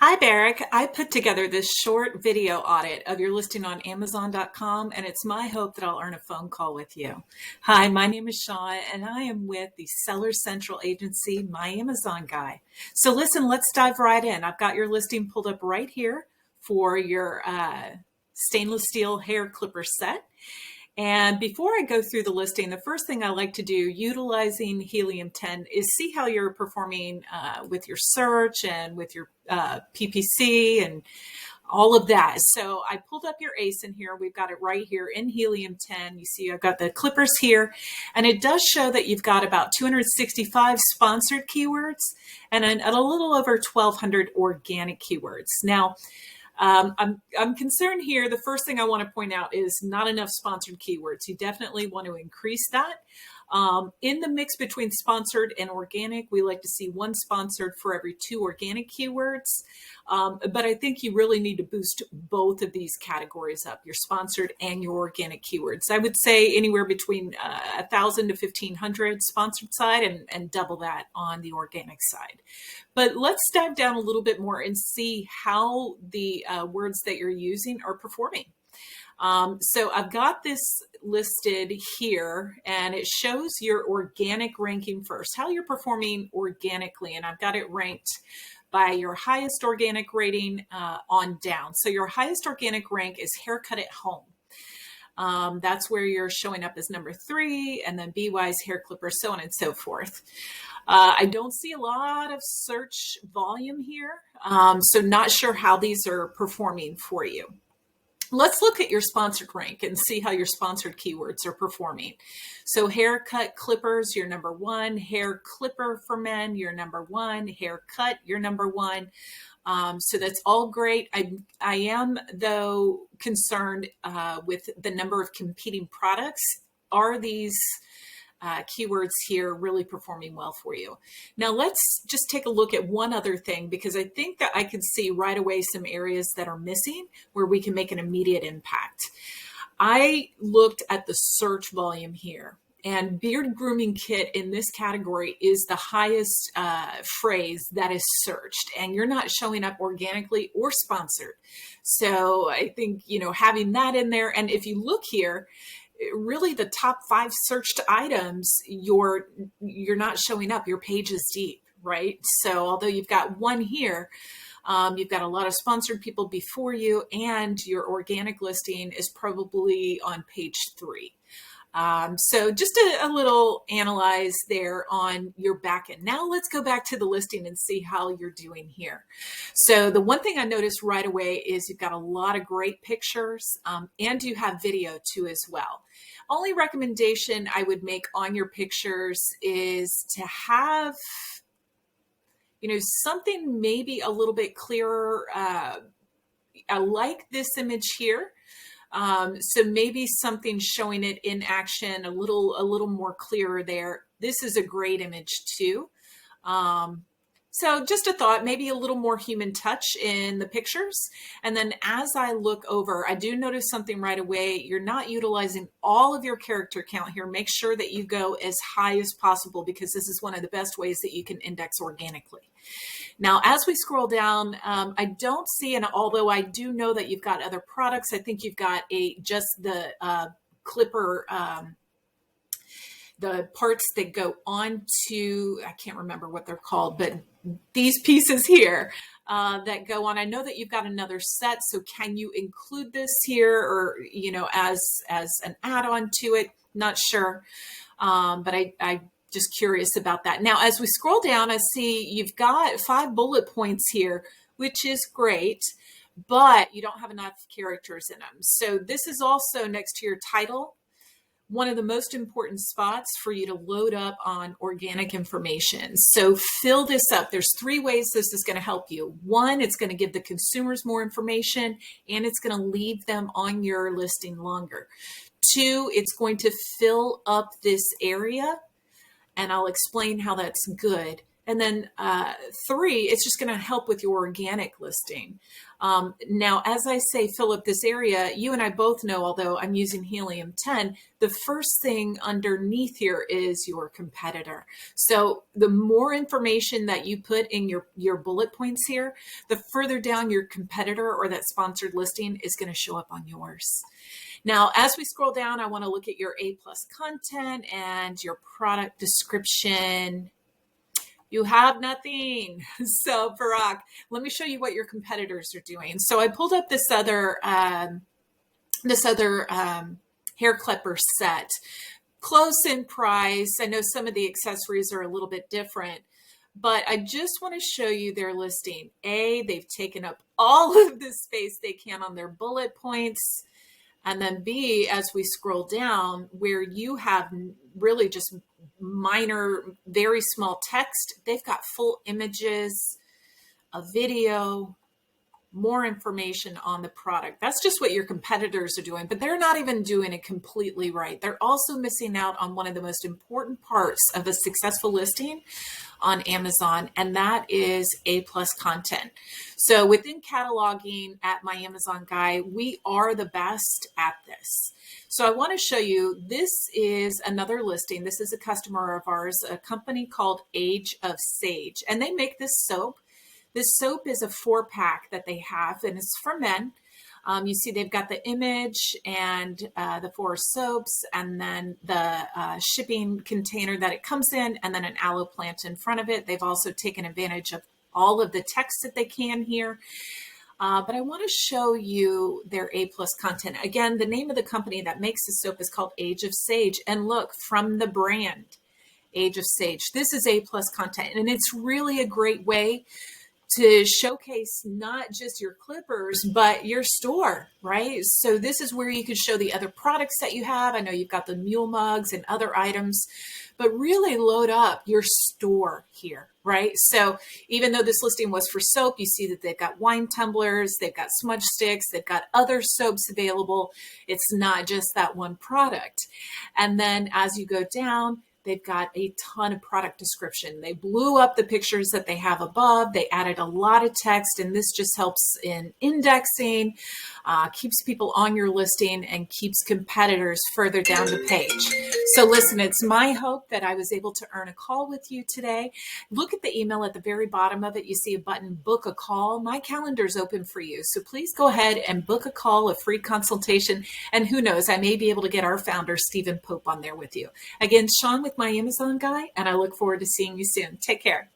Hi, Barrick. I put together this short video audit of your listing on Amazon.com, and it's my hope that I'll earn a phone call with you. Hi, my name is Shawn, and I am with the Seller Central agency, My Amazon Guy. So listen, let's dive right in. I've got your listing pulled up right here for your stainless steel hair clipper set. And before I go through the listing, the first thing I like to do utilizing Helium-10 is see how you're performing with your search and with your PPC and all of that. So I pulled up your ASIN here. We've got it right here in Helium-10. You see I've got the clippers here, and it does show that you've got about 265 sponsored keywords and a little over 1,200 organic keywords. Now, I'm concerned here. The first thing I want to point out is not enough sponsored keywords. You definitely want to increase that. In the mix between sponsored and organic, we like to see one sponsored for every 2 organic keywords. But I think you really need to boost both of these categories up, your sponsored and your organic keywords. I would say anywhere between 1,000 to 1,500 sponsored side and double that on the organic side. But let's dive down a little bit more and see how the words that you're using are performing. So I've got this listed here, and it shows your organic ranking first, how you're performing organically. And I've got it ranked by your highest organic rating on down. So your highest organic rank is haircut at home. That's where you're showing up as number 3, and then WEISS hair clipper, so on and so forth. I don't see a lot of search volume here, so not sure how these are performing for you. Let's look at your sponsored rank and see how your sponsored keywords are performing. So haircut clippers, you're number 1. Hair clipper for men, you're number 1. Haircut, you're number 1. So that's all great. I am, though, concerned with the number of competing products. Are these keywords here really performing well for you? Now let's just take a look at one other thing, because I think that I can see right away some areas that are missing where we can make an immediate impact. I looked at the search volume here, and beard grooming kit in this category is the highest phrase that is searched, and you're not showing up organically or sponsored. So I think, having that in there, and if you look here, really the top 5 searched items, you're not showing up. Your page is deep, right? So although you've got 1 here, you've got a lot of sponsored people before you, and your organic listing is probably on page 3. So just a little analyze there on your back end. Now let's go back to the listing and see how you're doing here. So the one thing I noticed right away is you've got a lot of great pictures, and you have video too as well. Only recommendation I would make on your pictures is to have, something maybe a little bit clearer. I like this image here. So maybe something showing it in action, a little more clearer there. This is a great image too. So just a thought, maybe a little more human touch in the pictures. And then as I look over, I do notice something right away. You're not utilizing all of your character count here. Make sure that you go as high as possible, because this is one of the best ways that you can index organically. Now, as we scroll down, I don't see, and although I do know that you've got other products, I think you've got just the clipper, the parts that go onto, I can't remember what they're called, but these pieces here that go on. I know that you've got another set, so can you include this here, or as an add-on to it? Not sure, but I just curious about that. Now, as we scroll down, I see you've got 5 bullet points here, which is great, but you don't have enough characters in them. So this is also next to your title, one of the most important spots for you to load up on organic information. So fill this up. There's 3 ways this is going to help you. 1, it's going to give the consumers more information, and it's going to leave them on your listing longer. 2, it's going to fill up this area, and I'll explain how that's good. And then 3, it's just going to help with your organic listing. Now, as I say, fill up this area, you and I both know, although I'm using helium-10, the first thing underneath here is your competitor. So the more information that you put in your bullet points here, the further down your competitor or that sponsored listing is going to show up on yours. Now, as we scroll down, I want to look at your A+ content and your product description. You have nothing. So, Barack, let me show you what your competitors are doing. So I pulled up this other hair clipper set. Close in price. I know some of the accessories are a little bit different, but I just want to show you their listing. A, they've taken up all of the space they can on their bullet points. And then B, as we scroll down, where you have really just minor, very small text, they've got full images, a video, more information on the product. That's just what your competitors are doing, but they're not even doing it completely right. They're also missing out on one of the most important parts of a successful listing on Amazon, and that is A+ content. So within cataloging at My Amazon Guy, we are the best at this. So I want to show you, this is another listing. This is a customer of ours, a company called Age of Sage, and they make this soap. This soap is a 4-pack that they have, and it's for men. You see they've got the image and the 4 soaps, and then the shipping container that it comes in, and then an aloe plant in front of it. They've also taken advantage of all of the text that they can here. But I want to show you their A+ content. Again, the name of the company that makes the soap is called Age of Sage. And look, from the brand, Age of Sage, this is A+ content. And it's really a great way to showcase not just your clippers, but your store, right? So this is where you can show the other products that you have. I know you've got the mule mugs and other items, but really load up your store here, right? So even though this listing was for soap, you see that they've got wine tumblers, they've got smudge sticks, they've got other soaps available. It's not just that one product. And then as you go down, they've got a ton of product description. They blew up the pictures that they have above. They added a lot of text, and this just helps in indexing, keeps people on your listing, and keeps competitors further down the page. So listen, it's my hope that I was able to earn a call with you today. Look at the email at the very bottom of it. You see a button, book a call. My calendar's open for you. So please go ahead and book a call, a free consultation. And who knows, I may be able to get our founder, Stephen Pope, on there with you. Again, Sean with My Amazon Guy, and I look forward to seeing you soon. Take care.